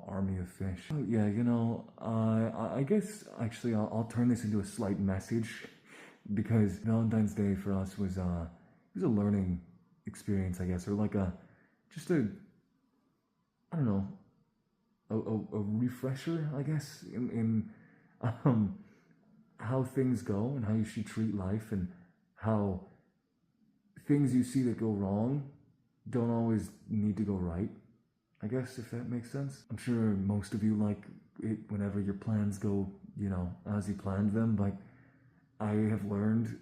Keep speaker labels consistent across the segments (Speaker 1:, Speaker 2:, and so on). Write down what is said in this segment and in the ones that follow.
Speaker 1: army of fish. Oh, yeah, I guess actually I'll turn this into a slight message because Valentine's Day for us was a learning experience, I guess, or like just a, I don't know, a refresher, I guess, in um, how things go and how you should treat life and how things you see that go wrong don't always need to go right. I guess, if that makes sense. I'm sure most of you like it whenever your plans go, as you planned them, but I have learned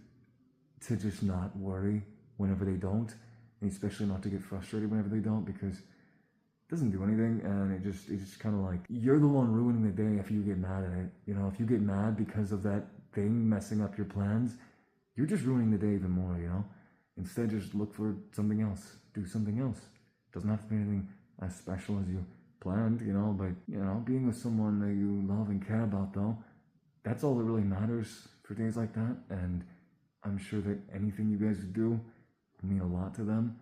Speaker 1: to just not worry whenever they don't, and especially not to get frustrated whenever they don't, because it doesn't do anything, and it's just kind of like, you're the one ruining the day if you get mad at it. If you get mad because of that thing messing up your plans, you're just ruining the day even more, Instead, just look for something else. Do something else. Doesn't have to be anything as special as you planned, but, being with someone that you love and care about, though, that's all that really matters for days like that, and I'm sure that anything you guys do will mean a lot to them,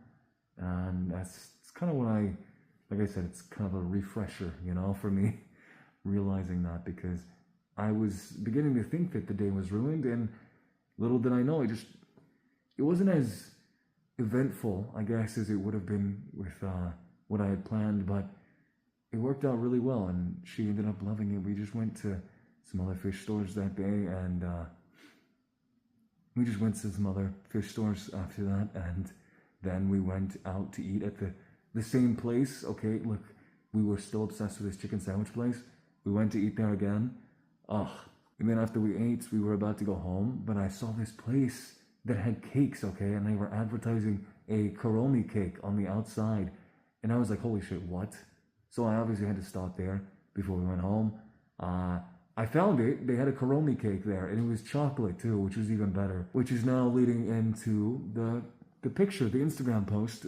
Speaker 1: and it's kind of what like I said, it's kind of a refresher, for me, realizing that, because I was beginning to think that the day was ruined, and little did I know, it wasn't as eventful, I guess, as it would have been with what I had planned, but it worked out really well, and she ended up loving it. We just went to some other fish stores that day, and we just went to some other fish stores after that, and then we went out to eat at the same place. Okay, look, we were still obsessed with this chicken sandwich place. We went to eat there again. Ugh. And then after we ate, we were about to go home, but I saw this place that had cakes, okay, and they were advertising a Karomi cake on the outside, and I was like, holy shit, what? So I obviously had to stop there before we went home. I found it. They had a Karomi cake there, and it was chocolate too, which was even better, which is now leading into the picture, the Instagram post,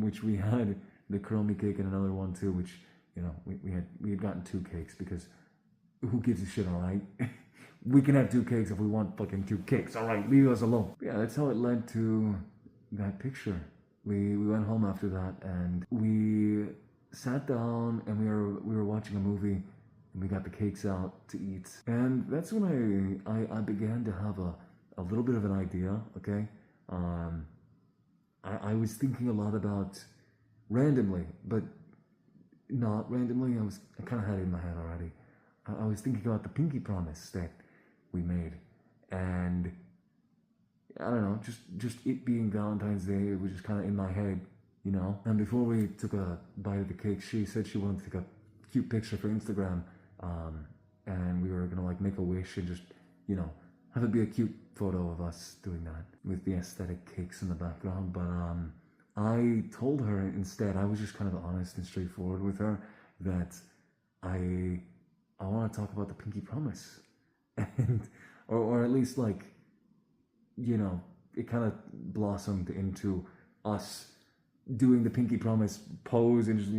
Speaker 1: which we had the Karomi cake and another one too, which, we had gotten 2 cakes because who gives a shit, all right? We can have 2 cakes if we want fucking 2 cakes. All right, leave us alone. Yeah, that's how it led to that picture. We went home after that, and we sat down, and we were watching a movie, and we got the cakes out to eat. And that's when I began to have a little bit of an idea. Okay, I was thinking a lot about randomly, but not randomly. I kind of had it in my head already. I was thinking about the pinky promise that we made, and I don't know, just it being Valentine's Day, it was just kind of in my head, And before we took a bite of the cake, she said she wanted to take a cute picture for Instagram, and we were gonna like make a wish and just, have it be a cute photo of us doing that with the aesthetic cakes in the background. But I told her instead, I was just kind of honest and straightforward with her, that I want to talk about the pinky promise, and or at least like, it kind of blossomed into us doing the pinky promise pose and just,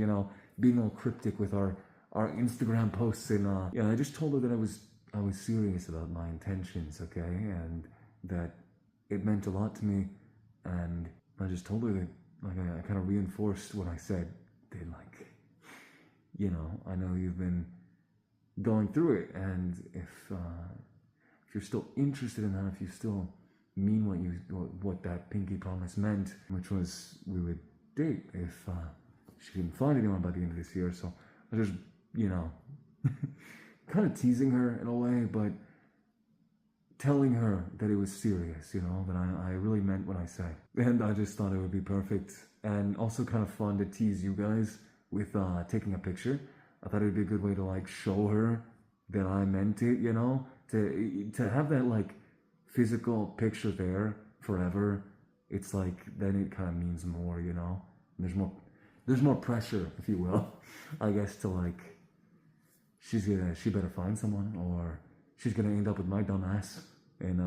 Speaker 1: being all cryptic with our Instagram posts, and I just told her that I was serious about my intentions, okay, and that it meant a lot to me, and I just told her that like I kind of reinforced what I said, that like, I know you've been going through it, and if you're still interested in that, if you still mean what that pinky promise meant, which was we would date if she didn't find anyone by the end of this year. So I was just, kind of teasing her in a way, but telling her that it was serious, that I really meant what I said. And I just thought it would be perfect, and also kind of fun to tease you guys with taking a picture. I thought it would be a good way to like show her that I meant it, to have that like physical picture there forever. It's like, then it kind of means more, there's more pressure, if you will, I guess, to like, she better find someone, or she's gonna end up with my dumb ass. And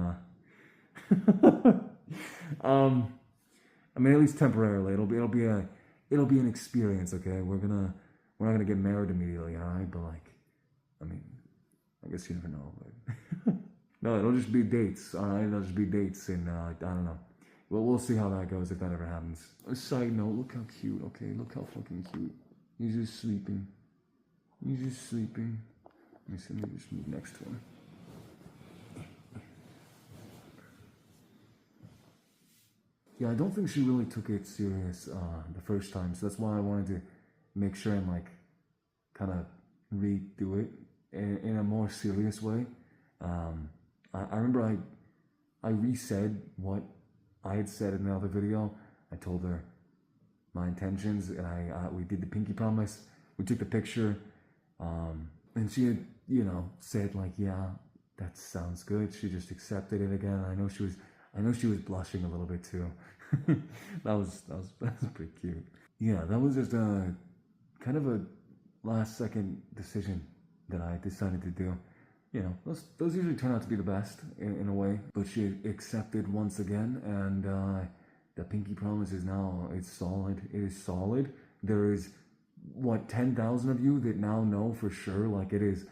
Speaker 1: I mean, at least temporarily, it'll be an experience, okay? We're not gonna get married immediately, alright? But like, I mean, I guess you never know, but no, it'll just be dates, alright? It'll just be dates, and I don't know. Well, we'll see how that goes, if that ever happens. A side note, look how cute, okay? Look how fucking cute. He's just sleeping. He's just sleeping. Let me just move next to him. Yeah, I don't think she really took it serious the first time, so that's why I wanted to make sure and like kind of redo it in a more serious way. I remember I resaid what I had said in the other video. I told her my intentions, and we did the pinky promise. We took the picture, and she had said like, yeah, that sounds good. She just accepted it again. I know she was blushing a little bit too. that was pretty cute. Yeah, that was just a kind of a last second decision that I decided to do. Those usually turn out to be the best in a way. But she accepted once again, and the pinky promise is now, it's solid. It is solid. There is, 10,000 of you that now know for sure, like it is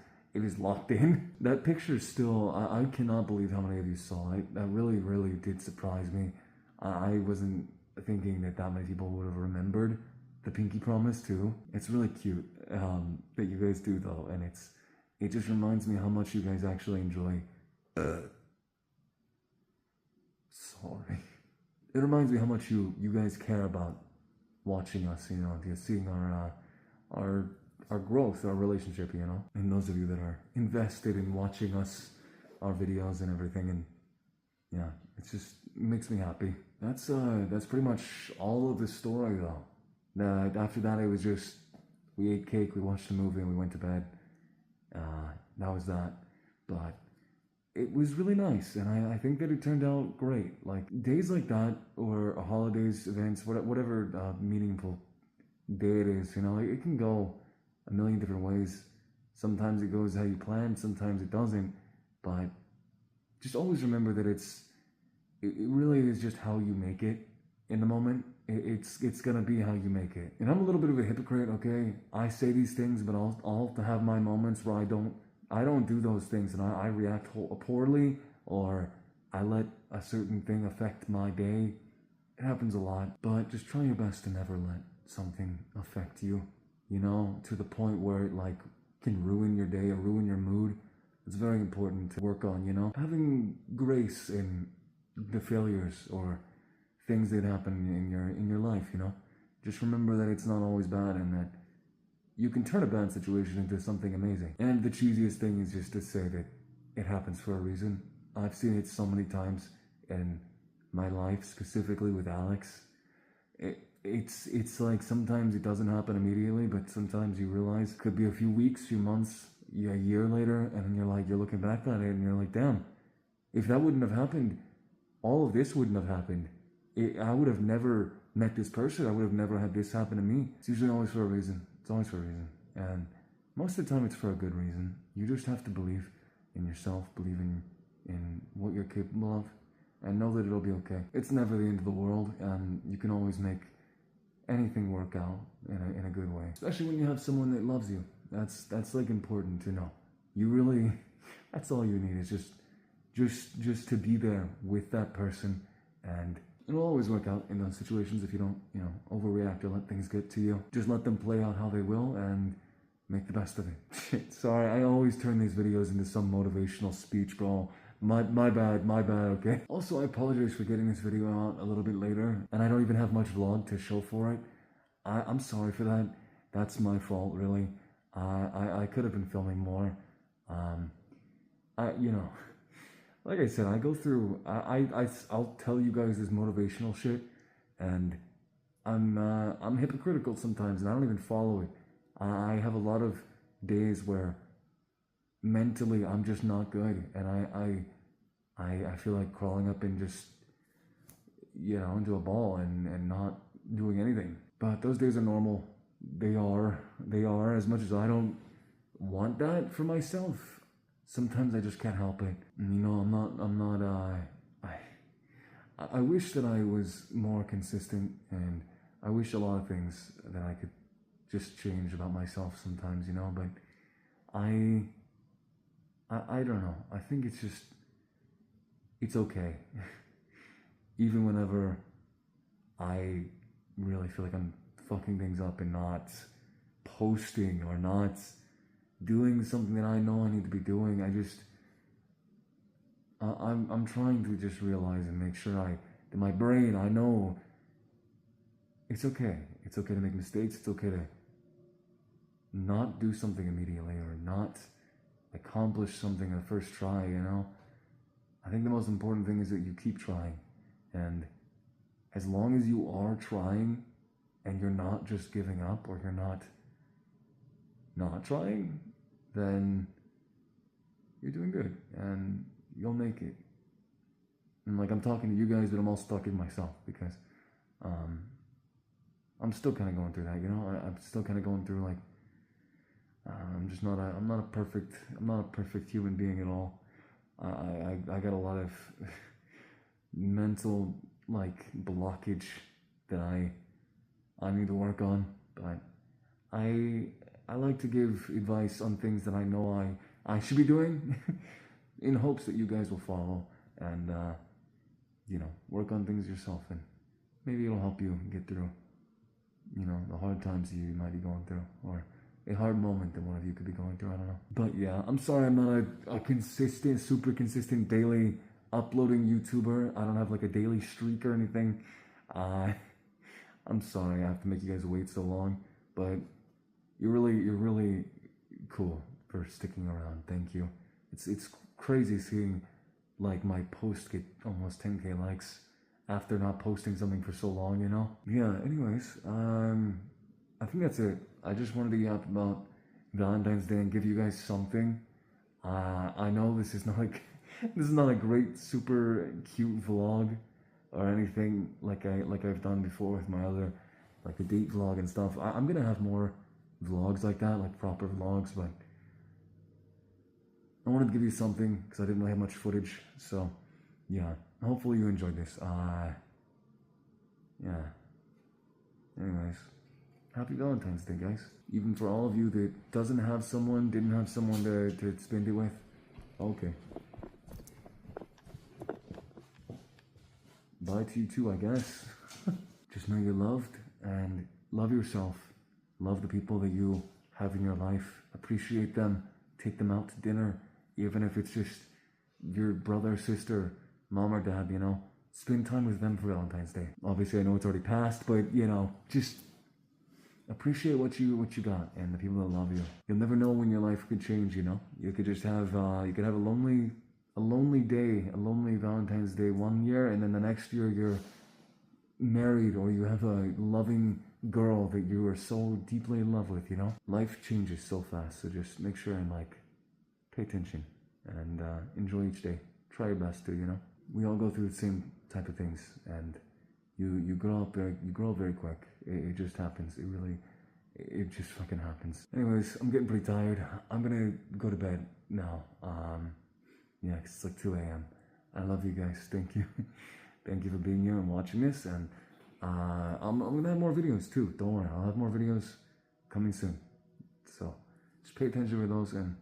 Speaker 1: locked in. That picture still, I cannot believe how many of you saw it. That really, really did surprise me. I wasn't thinking that many people would have remembered the pinky promise too. It's really cute that you guys do though, and it just reminds me how much you guys actually enjoy. Sorry. It reminds me how much you guys care about watching us, seeing our growth, our relationship, and those of you that are invested in watching us, our videos and everything, and yeah, it makes me happy. That's pretty much all of the story though. After that, it was just, we ate cake, we watched a movie, and we went to bed. That was that. But it was really nice, and I think that it turned out great. Like, days like that, or holidays, events, whatever meaningful day it is, it can go a million different ways. Sometimes it goes how you plan, sometimes it doesn't, but just always remember that it really is just how you make it in the moment. It's gonna be how you make it. And I'm a little bit of a hypocrite, okay? I say these things, but I'll have my moments where I don't do those things, and I react poorly, or I let a certain thing affect my day. It happens a lot, but just try your best to never let something affect you, to the point where it like can ruin your day or ruin your mood. It's very important to work on, having grace in the failures or things that happen in your life, Just remember that it's not always bad, and that you can turn a bad situation into something amazing. And the cheesiest thing is just to say that it happens for a reason. I've seen it so many times in my life, specifically with Alex. It's like sometimes it doesn't happen immediately, but sometimes you realize it could be a few weeks, few months, a year later, and you're looking back at it and you're like, damn, if that wouldn't have happened, all of this wouldn't have happened. I would have never met this person. I would have never had this happen to me. It's usually always for a reason. It's always for a reason. And most of the time it's for a good reason. You just have to believe in yourself, believe in what you're capable of, and know that it'll be okay. It's never the end of the world, and you can always make anything work out in a good way. Especially when you have someone that loves you. That's like important to know. You really, that's all you need, is just to be there with that person, and it'll always work out in those situations if you don't, overreact or let things get to you. Just let them play out how they will and make the best of it. Shit, sorry, I always turn these videos into some motivational speech, bro. My bad, okay? Also, I apologize for getting this video out a little bit later, and I don't even have much vlog to show for it. I'm sorry for that. That's my fault, really. I could have been filming more. Like I said, I go through, I'll tell you guys this motivational shit, and I'm hypocritical sometimes, and I don't even follow it. I have a lot of days where mentally I'm just not good, and I feel like crawling up and just, into a ball and not doing anything. But those days are normal. They are, as much as I don't want that for myself. Sometimes I just can't help it. I wish that I was more consistent, and I wish a lot of things that I could just change about myself sometimes, but I don't know. I think it's okay. Even whenever I really feel like I'm fucking things up and not posting or not doing something that I know I need to be doing. I'm trying to just realize and make sure that my brain, I know it's okay. It's okay to make mistakes. It's okay to not do something immediately or not accomplish something in the first try, you know? I think the most important thing is that you keep trying. And as long as you are trying and you're not just giving up or you're not trying, then you're doing good and you'll make it. And like, I'm talking to you guys, but I'm also talking to myself because I'm still kind of going through that, you know? I'm still kind of going through like, I'm not a perfect human being at all. I got a lot of mental like blockage that I need to work on, but I like to give advice on things that I know I should be doing in hopes that you guys will follow and you know, work on things yourself, and maybe it'll help you get through, you know, the hard times you might be going through, or a hard moment that one of you could be going through. I don't know. But yeah, I'm sorry I'm not a consistent, super consistent daily uploading YouTuber. I don't have like a daily streak or anything. I'm sorry I have to make you guys wait so long, but you're really cool for sticking around. Thank you. It's crazy seeing like my post get almost 10K likes after not posting something for so long, you know? Yeah, anyways, I think that's it. I just wanted to yap about Valentine's Day and give you guys something. I know this is not like this is not a great super cute vlog or anything like I've done before with my other like the date vlog and stuff. I'm gonna have more vlogs like that, like proper vlogs, but I wanted to give you something because I didn't really have much footage. So yeah, hopefully you enjoyed this. Yeah. Anyways, happy Valentine's Day, guys. Even for all of you that didn't have someone to spend it with. Okay. Bye to you too, I guess. Just know you're loved and love yourself. Love the people that you have in your life. Appreciate them. Take them out to dinner, even if it's just your brother, sister, mom or dad, you know. Spend time with them for Valentine's Day. Obviously, I know it's already passed, but you know, just appreciate what you got and the people that love you. You'll never know when your life could change, you know. You could just have you could have a lonely day, a lonely Valentine's Day one year, and then the next year you're married or you have a loving girl that you are so deeply in love with, you know. Life changes so fast, so just make sure and like pay attention and enjoy each day. Try your best to, you know. We all go through the same type of things, and you grow up very quick. It just happens. It just fucking happens. Anyways, I'm getting pretty tired. I'm gonna go to bed now. Yeah, 'cause it's like 2 a.m. I love you guys. Thank you. Thank you for being here and watching this. And I'm gonna have more videos too. Don't worry, I'll have more videos coming soon. So just pay attention to those, and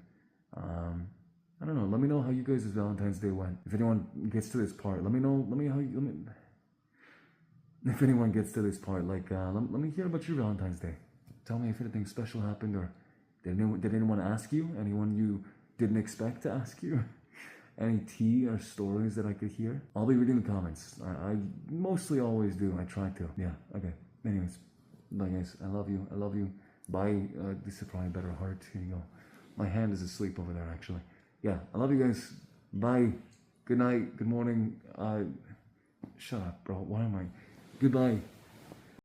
Speaker 1: I don't know. Let me know how you guys' Valentine's Day went. If anyone gets to this part, let me know. If anyone gets to this part, like let me hear about your Valentine's Day. Tell me if anything special happened, or did anyone ask you? Anyone you didn't expect to ask you? Any tea or stories that I could hear? I'll be reading the comments. I mostly always do. I try to. Yeah. Okay. Anyways, bye guys. I love you. I love you. Bye. This is probably a better heart. Here you go. My hand is asleep over there, actually. Yeah. I love you guys. Bye. Good night. Good morning. Shut up, bro. Why am I? Goodbye.